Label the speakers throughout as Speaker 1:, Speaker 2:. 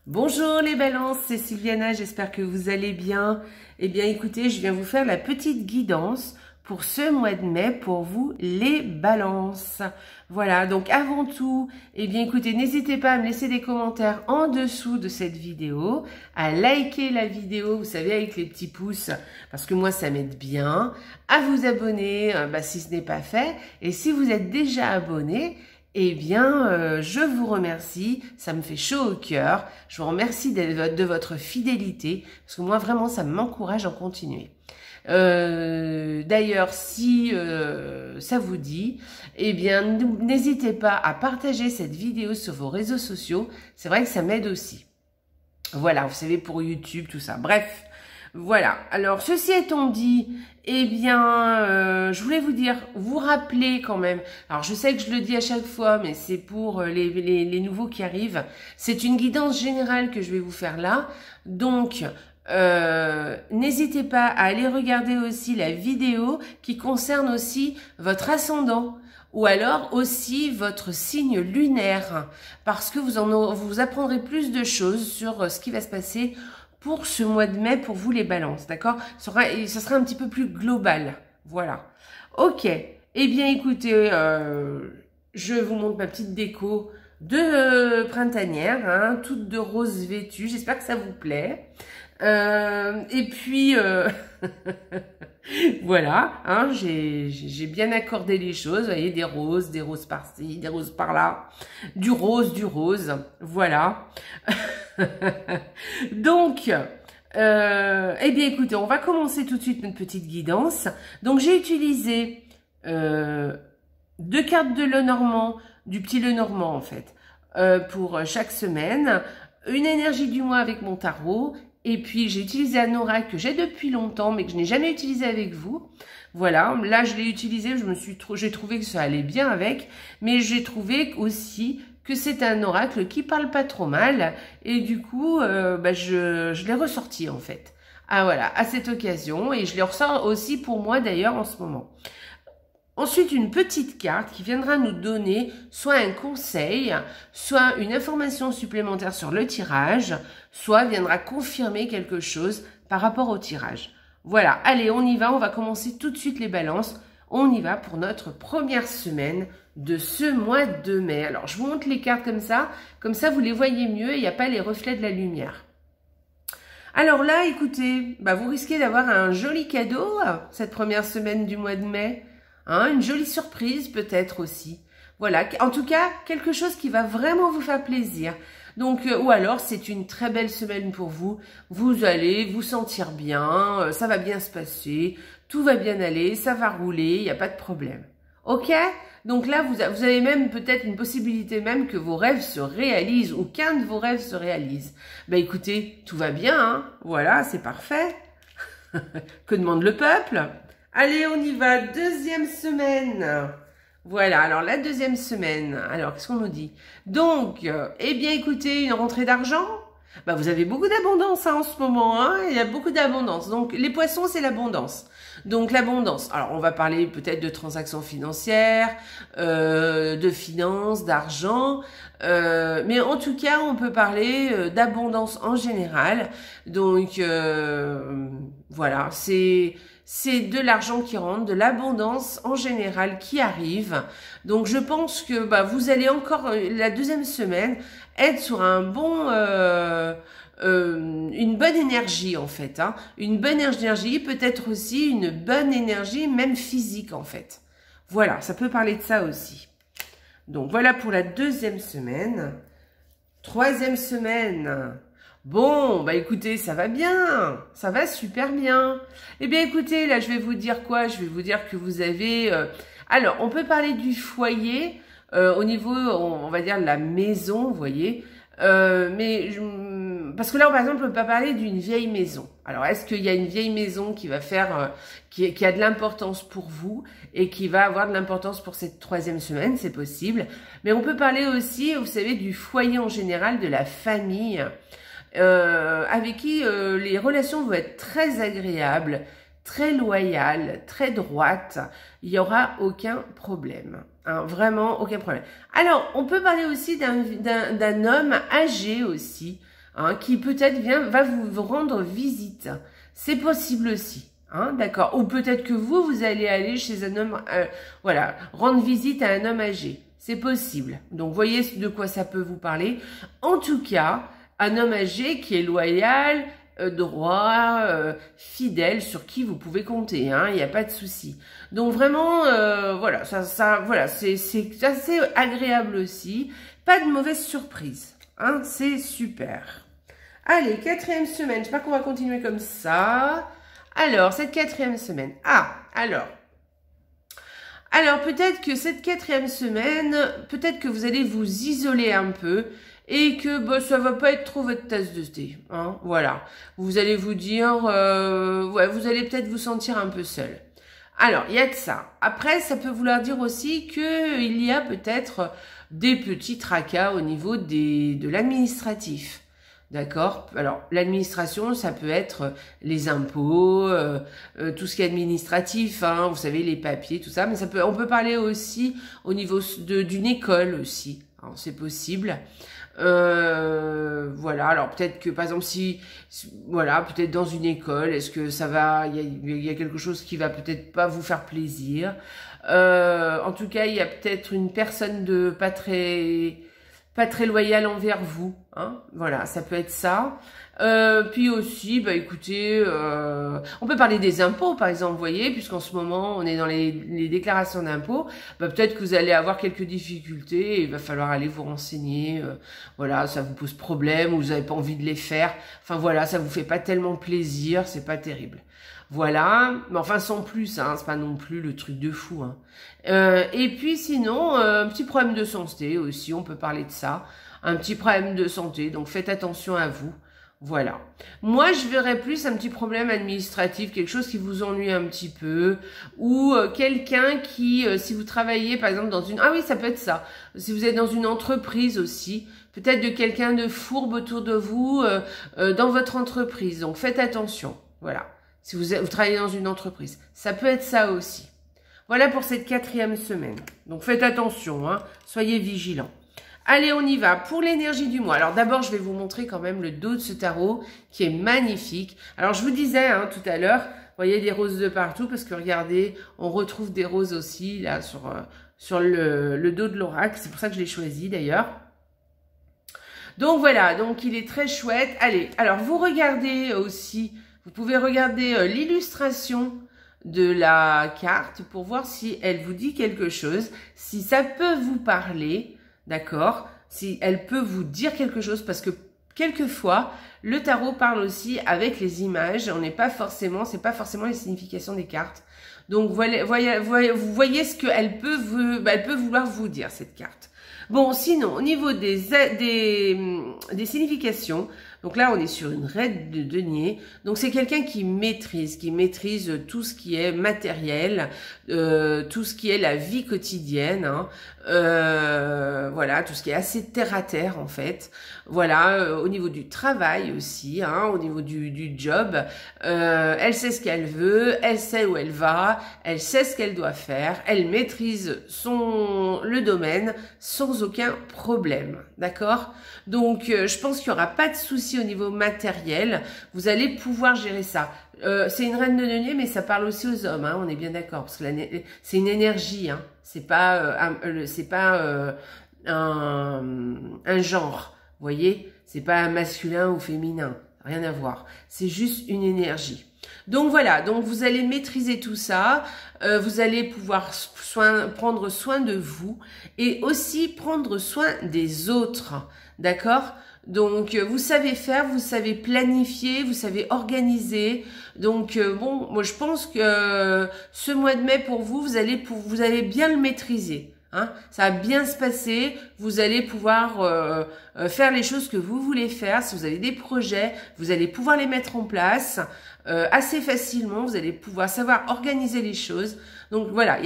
Speaker 1: Bonjour les balances, c'est Sylviana, j'espère que vous allez bien. Eh bien écoutez, je viens vous faire la petite guidance pour ce mois de mai pour vous les balances. Voilà, donc avant tout, eh bien écoutez, n'hésitez pas à me laisser des commentaires en dessous de cette vidéo, à liker la vidéo, vous savez, avec les petits pouces, parce que moi ça m'aide bien, à vous abonner si ce n'est pas fait, et si vous êtes déjà abonné, eh bien, je vous remercie, ça me fait chaud au cœur, je vous remercie de votre fidélité, parce que moi vraiment ça m'encourage à continuer. D'ailleurs, si ça vous dit, eh bien, n'hésitez pas à partager cette vidéo sur vos réseaux sociaux, c'est vrai que ça m'aide aussi. Voilà, vous savez, pour YouTube, tout ça, bref. Voilà, alors ceci étant dit, eh bien, je voulais vous rappeler quand même, alors je sais que je le dis à chaque fois, mais c'est pour les nouveaux qui arrivent, c'est une guidance générale que je vais vous faire là, donc n'hésitez pas à aller regarder aussi la vidéo qui concerne aussi votre ascendant, ou alors aussi votre signe lunaire, parce que vous apprendrez plus de choses sur ce qui va se passer pour ce mois de mai, pour vous les balances, d'accord? Ce sera un petit peu plus global, voilà. Ok, eh bien écoutez, je vous montre ma petite déco de printanière, hein, toute de rose vêtue, j'espère que ça vous plaît. Et puis, voilà, hein, j'ai bien accordé les choses, vous voyez, des roses par-ci, des roses par-là, du rose, voilà. Donc, eh bien écoutez, on va commencer tout de suite notre petite guidance. Donc j'ai utilisé 2 cartes de Lenormand, du petit Lenormand en fait, pour chaque semaine, une énergie du mois avec mon tarot, et puis j'ai utilisé un oracle que j'ai depuis longtemps mais que je n'ai jamais utilisé avec vous. Voilà, là je l'ai utilisé, j'ai trouvé que ça allait bien avec, mais j'ai trouvé aussi que c'est un oracle qui parle pas trop mal, et du coup, je l'ai ressorti en fait. Ah voilà, à cette occasion, et je les ressors aussi pour moi d'ailleurs en ce moment. Ensuite, une petite carte qui viendra nous donner soit un conseil, soit une information supplémentaire sur le tirage, soit viendra confirmer quelque chose par rapport au tirage. Voilà, allez, on y va, on va commencer tout de suite les balances. On y va pour notre première semaine de ce mois de mai. Alors, je vous montre les cartes comme ça vous les voyez mieux et il n'y a pas les reflets de la lumière. Alors là, écoutez, vous risquez d'avoir un joli cadeau cette première semaine du mois de mai. Hein, une jolie surprise peut-être aussi. Voilà, en tout cas, quelque chose qui va vraiment vous faire plaisir. Donc, ou alors, c'est une très belle semaine pour vous. Vous allez vous sentir bien, ça va bien se passer, tout va bien aller, ça va rouler, il n'y a pas de problème. Ok? Donc là, vous avez même peut-être une possibilité même que vos rêves se réalisent ou qu'un de vos rêves se réalise. Écoutez, tout va bien, hein? Voilà, c'est parfait. Que demande le peuple? Allez, on y va, deuxième semaine. Voilà, alors la deuxième semaine, alors qu'est-ce qu'on nous dit? Donc, eh bien écoutez, une rentrée d'argent. Vous avez beaucoup d'abondance en ce moment, hein, il y a beaucoup d'abondance. Donc, les poissons, c'est l'abondance. Donc, l'abondance. Alors, on va parler peut-être de transactions financières, de finances, d'argent. Mais en tout cas, on peut parler d'abondance en général. Donc, voilà, c'est de l'argent qui rentre, de l'abondance en général qui arrive. Donc, je pense que vous allez encore, la deuxième semaine, être sur un bon, une bonne énergie en fait. Hein. Une bonne énergie, peut-être aussi une bonne énergie, même physique en fait. Voilà, ça peut parler de ça aussi. Donc, voilà pour la deuxième semaine. Troisième semaine. Bon, écoutez, ça va bien, ça va super bien. Eh bien, écoutez, là, je vais vous dire quoi? Je vais vous dire que vous avez... Alors, on peut parler du foyer au niveau, on va dire, de la maison, vous voyez. Parce que là, par exemple, on peut pas parler d'une vieille maison. Alors, est-ce qu'il y a une vieille maison qui va faire, qui a de l'importance pour vous et qui va avoir de l'importance pour cette troisième semaine? C'est possible. Mais on peut parler aussi, vous savez, du foyer en général, de la famille. Avec qui les relations vont être très agréables, très loyales, très droites. Il n'y aura aucun problème. Hein, vraiment aucun problème. Alors, on peut parler aussi d'un homme âgé aussi. hein, qui peut-être va vous rendre visite. C'est possible aussi. Hein, d'accord. Ou peut-être que vous allez aller chez un homme, voilà, rendre visite à un homme âgé. C'est possible. Donc, voyez de quoi ça peut vous parler. En tout cas, un homme âgé qui est loyal, droit, fidèle, sur qui vous pouvez compter. Hein, il n'y a pas de souci. Donc, vraiment, voilà, voilà, c'est assez agréable aussi. Pas de mauvaise surprise. Hein, c'est super. Allez, 4e semaine. Je sais pas qu'on va continuer comme ça. Alors, cette 4e semaine. Alors peut-être que cette 4e semaine, peut-être que vous allez vous isoler un peu et que bah, ça va pas être trop votre tasse de thé. Hein, voilà. Vous allez vous dire, ouais, vous allez peut-être vous sentir un peu seul. Alors, il y a de ça. Après, ça peut vouloir dire aussi que il y a peut-être des petits tracas au niveau de l'administratif. D'accord. Alors, l'administration, ça peut être les impôts, tout ce qui est administratif, hein, vous savez, les papiers, tout ça. Mais on peut parler aussi au niveau d'une école aussi. Hein, c'est possible. Voilà. Alors, peut-être que, par exemple, voilà, peut-être dans une école, est-ce que ça va, il y a quelque chose qui va peut-être pas vous faire plaisir. En tout cas, il y a peut-être une personne de pas très loyal envers vous, hein. Voilà, ça peut être ça. Puis aussi, bah écoutez, on peut parler des impôts, par exemple, vous voyez, puisqu'en ce moment, on est dans les déclarations d'impôts, bah peut-être que vous allez avoir quelques difficultés, et il va falloir aller vous renseigner, voilà, ça vous pose problème, ou vous n'avez pas envie de les faire, enfin voilà, ça vous fait pas tellement plaisir, c'est pas terrible. Voilà, mais enfin sans plus, hein, c'est pas non plus le truc de fou. Hein. Et puis sinon, un petit problème de santé aussi, on peut parler de ça. Un petit problème de santé, donc faites attention à vous. Voilà. Moi, je verrais plus un petit problème administratif, quelque chose qui vous ennuie un petit peu, ou quelqu'un qui, si vous travaillez par exemple dans une... Ah oui, ça peut être ça. Si vous êtes dans une entreprise aussi, peut-être de quelqu'un de fourbe autour de vous dans votre entreprise. Donc faites attention. Voilà. Si vous travaillez dans une entreprise. Ça peut être ça aussi. Voilà pour cette 4e semaine. Donc faites attention, hein. Soyez vigilants. Allez, on y va pour l'énergie du mois. Alors d'abord, je vais vous montrer quand même le dos de ce tarot qui est magnifique. Alors je vous disais hein, tout à l'heure, vous voyez des roses de partout parce que regardez, on retrouve des roses aussi là sur le dos de l'oracle. C'est pour ça que je l'ai choisi d'ailleurs. Donc voilà, donc il est très chouette. Allez, alors vous regardez aussi... Vous pouvez regarder l'illustration de la carte pour voir si elle vous dit quelque chose, si ça peut vous parler, d'accord, si elle peut vous dire quelque chose, parce que quelquefois, le tarot parle aussi avec les images, c'est pas forcément les significations des cartes. Donc, vous voyez ce qu'elle peut elle peut vouloir vous dire, cette carte. Bon, sinon, au niveau des significations, donc là, on est sur une reine de denier. Donc, c'est quelqu'un qui maîtrise tout ce qui est matériel, tout ce qui est la vie quotidienne, hein. Voilà, tout ce qui est assez terre à terre, en fait. Voilà, au niveau du travail aussi, hein, au niveau du job, elle sait ce qu'elle veut, elle sait où elle va, elle sait ce qu'elle doit faire, elle maîtrise le domaine sans aucun problème, d'accord? Donc, je pense qu'il n'y aura pas de souci au niveau matériel, vous allez pouvoir gérer ça. C'est une reine de denier, mais ça parle aussi aux hommes, hein, on est bien d'accord, parce que c'est une énergie, hein, c'est pas un genre, vous voyez, c'est pas un masculin ou féminin, rien à voir, c'est juste une énergie. Donc voilà, donc vous allez maîtriser tout ça, vous allez pouvoir prendre soin de vous et aussi prendre soin des autres, d'accord? Donc vous savez faire, vous savez planifier, vous savez organiser. Donc bon, moi je pense que ce mois de mai pour vous, vous allez bien le maîtriser. Hein, ça va bien se passer, vous allez pouvoir faire les choses que vous voulez faire. Si vous avez des projets, vous allez pouvoir les mettre en place assez facilement, vous allez pouvoir savoir organiser les choses. Donc voilà,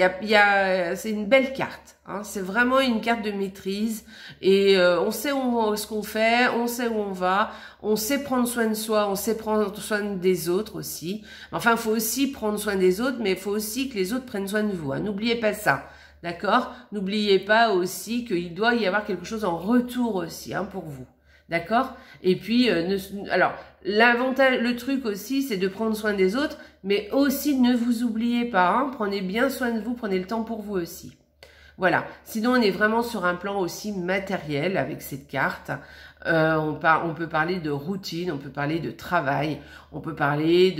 Speaker 1: c'est une belle carte, hein, c'est vraiment une carte de maîtrise et on sait ce qu'on fait, on sait où on va, on sait prendre soin de soi, on sait prendre soin des autres aussi. Enfin, il faut aussi prendre soin des autres, mais il faut aussi que les autres prennent soin de vous, hein, n'oubliez pas ça. D'accord? N'oubliez pas aussi qu'il doit y avoir quelque chose en retour aussi, hein, pour vous. D'accord? Et puis, alors, l'avantage, le truc aussi, c'est de prendre soin des autres, mais aussi ne vous oubliez pas, hein, prenez bien soin de vous, prenez le temps pour vous aussi. Voilà, sinon on est vraiment sur un plan aussi matériel avec cette carte. On peut parler de routine, on peut parler de travail, on peut parler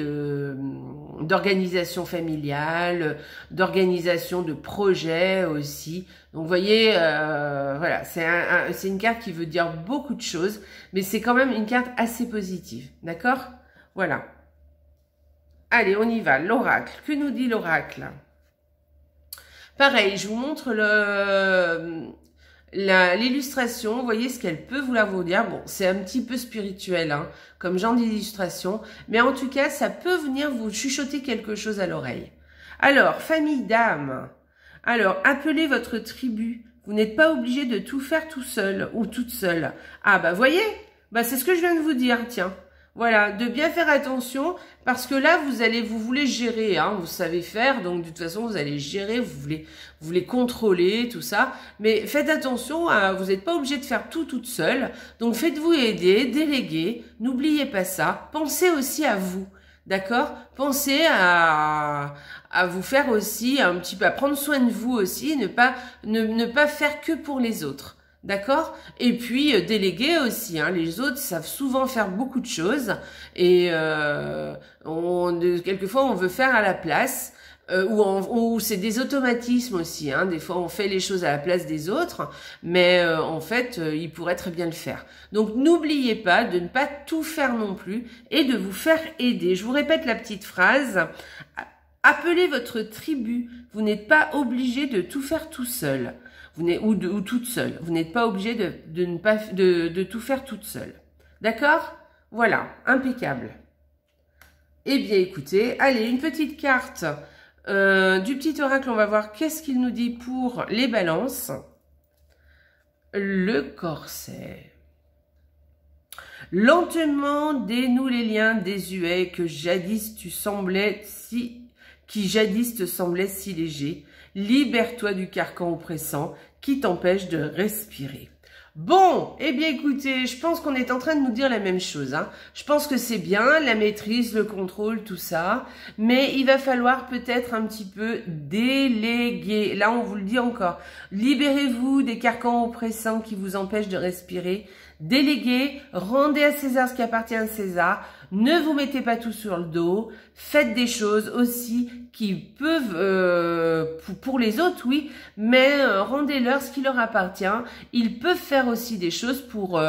Speaker 1: d'organisation familiale, d'organisation de projet aussi. Donc vous voyez, voilà, c'est une carte qui veut dire beaucoup de choses, mais c'est quand même une carte assez positive, d'accord? Voilà. Allez, on y va, l'oracle. Que nous dit l'oracle? Pareil, je vous montre l'illustration, vous voyez ce qu'elle peut vouloir vous dire. Bon, c'est un petit peu spirituel, hein, comme genre d'illustration, mais en tout cas, ça peut venir vous chuchoter quelque chose à l'oreille. Alors, famille d'âme, alors, appelez votre tribu. Vous n'êtes pas obligé de tout faire tout seul ou toute seule. Ah, bah, voyez, bah, c'est ce que je viens de vous dire, tiens. Voilà, de bien faire attention parce que là, vous voulez gérer, hein, vous savez faire, donc de toute façon, vous allez gérer, vous voulez contrôler, tout ça. Mais faites attention, vous n'êtes pas obligé de faire tout toute seule. Donc faites-vous aider, déléguer, n'oubliez pas ça. Pensez aussi à vous, d'accord? Pensez à vous faire aussi un petit peu, à prendre soin de vous aussi, ne pas faire que pour les autres. D'accord? Et puis déléguer aussi, hein. Les autres savent souvent faire beaucoup de choses et quelquefois on veut faire à la place ou c'est des automatismes aussi, hein. Des fois on fait les choses à la place des autres, mais en fait ils pourraient très bien le faire. Donc n'oubliez pas de ne pas tout faire non plus et de vous faire aider. Je vous répète la petite phrase. Appelez votre tribu. Vous n'êtes pas obligé de tout faire tout seul. Ou toute seule. Vous n'êtes pas obligé de tout faire toute seule. D'accord? Voilà, impeccable. Eh bien, écoutez, allez, une petite carte du petit oracle. On va voir qu'est-ce qu'il nous dit pour les balances. Le corset. Lentement dénoue les liens désuets qui jadis te semblaient si légers. Libère-toi du carcan oppressant qui t'empêche de respirer. Bon, eh bien écoutez, je pense qu'on est en train de nous dire la même chose, hein. Je pense que c'est bien, la maîtrise, le contrôle, tout ça, mais il va falloir peut-être un petit peu déléguer. Là, on vous le dit encore. Libérez-vous des carcans oppressants qui vous empêchent de respirer. Déléguez, rendez à César ce qui appartient à César. Ne vous mettez pas tout sur le dos. Faites des choses aussi qui peuvent, pour les autres, oui, mais rendez-leur ce qui leur appartient. Ils peuvent faire aussi des choses pour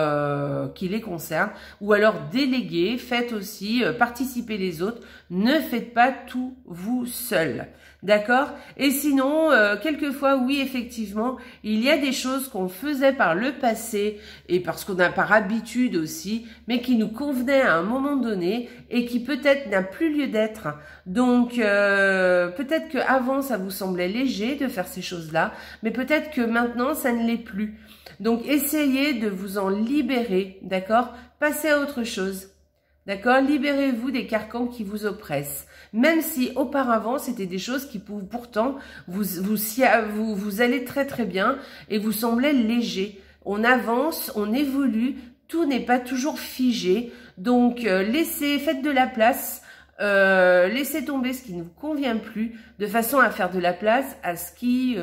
Speaker 1: qui les concernent. Ou alors déléguez, faites aussi, participez les autres. Ne faites pas tout vous seul. D'accord? Et sinon, quelquefois, oui, effectivement, il y a des choses qu'on faisait par le passé et parce qu'on a par habitude aussi, mais qui nous convenaient à un moment donné et qui peut-être n'a plus lieu d'être. Donc, peut-être qu'avant, ça vous semblait léger de faire ces choses-là, mais peut-être que maintenant, ça ne l'est plus. Donc, essayez de vous en libérer, d'accord? Passez à autre chose. D'accord? Libérez-vous des carcans qui vous oppressent. Même si auparavant, c'était des choses qui pourtant vous allez très très bien et vous semblez léger. On avance, on évolue, tout n'est pas toujours figé. Donc, faites de la place, laissez tomber ce qui ne vous convient plus, de façon à faire de la place à ce qui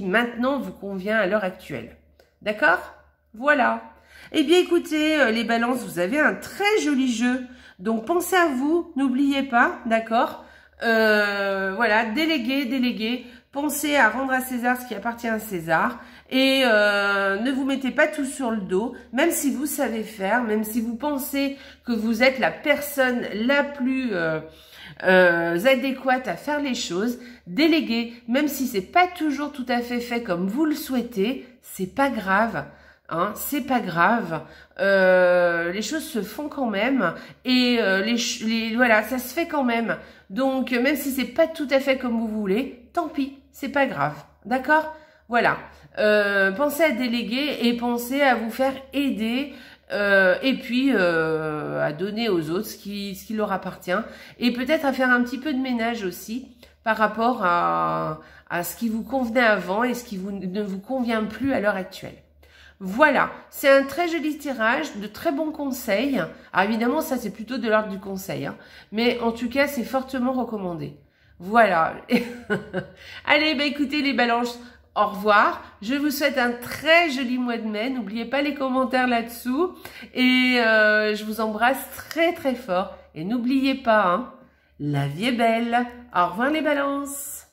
Speaker 1: maintenant vous convient à l'heure actuelle. D'accord? Voilà. Eh bien, écoutez, les balances, vous avez un très joli jeu. Donc, pensez à vous, n'oubliez pas, d'accord? Voilà, déléguez. Pensez à rendre à César ce qui appartient à César. Et ne vous mettez pas tout sur le dos, même si vous savez faire, même si vous pensez que vous êtes la personne la plus adéquate à faire les choses. Déléguez, même si c'est pas toujours tout à fait comme vous le souhaitez, c'est pas grave. Hein, c'est pas grave, les choses se font quand même et voilà, ça se fait quand même. Donc même si c'est pas tout à fait comme vous voulez, tant pis, c'est pas grave, d'accord? Voilà, pensez à déléguer et pensez à vous faire aider et puis à donner aux autres ce qui leur appartient et peut-être à faire un petit peu de ménage aussi par rapport à ce qui vous convenait avant et ce qui ne vous convient plus à l'heure actuelle. Voilà, c'est un très joli tirage, de très bons conseils. Alors évidemment, ça c'est plutôt de l'ordre du conseil, hein. Mais en tout cas, c'est fortement recommandé. Voilà. Allez, bah écoutez les balances, au revoir. Je vous souhaite un très joli mois de mai. N'oubliez pas les commentaires là-dessous. Et je vous embrasse très très fort. Et n'oubliez pas, hein, la vie est belle. Au revoir les balances.